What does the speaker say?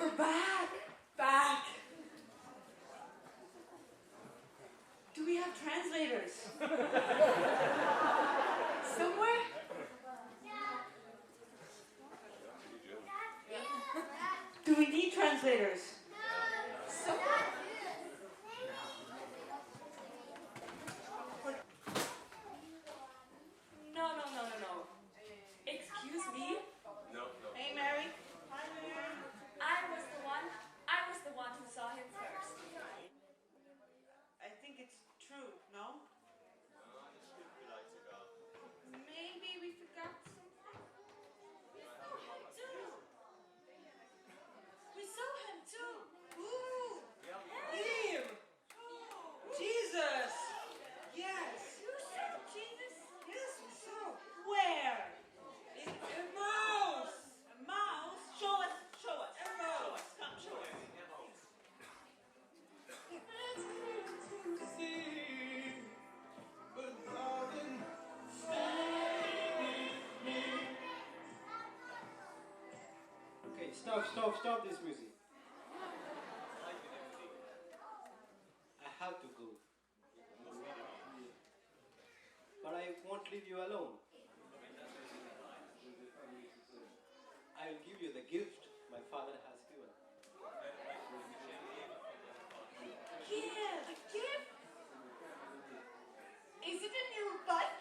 We're back! Back! Do we have translators? Somewhere? Do we need translators? Somewhere? No. Excuse me? No. Hey, Mary. Hi, Mary. I was the one who saw him first. I think it's true, no? Maybe we forgot something? We saw him too. Ooh! Him! Jesus! Yes! You saw Jesus? Yes, we saw. Where? A mouse! A mouse? Show us. A mouse. Come, show us. Okay, stop this music. I have to go. But I won't leave you alone. I will give you the gift my father has given. Yeah, the gift. Is it a new bike?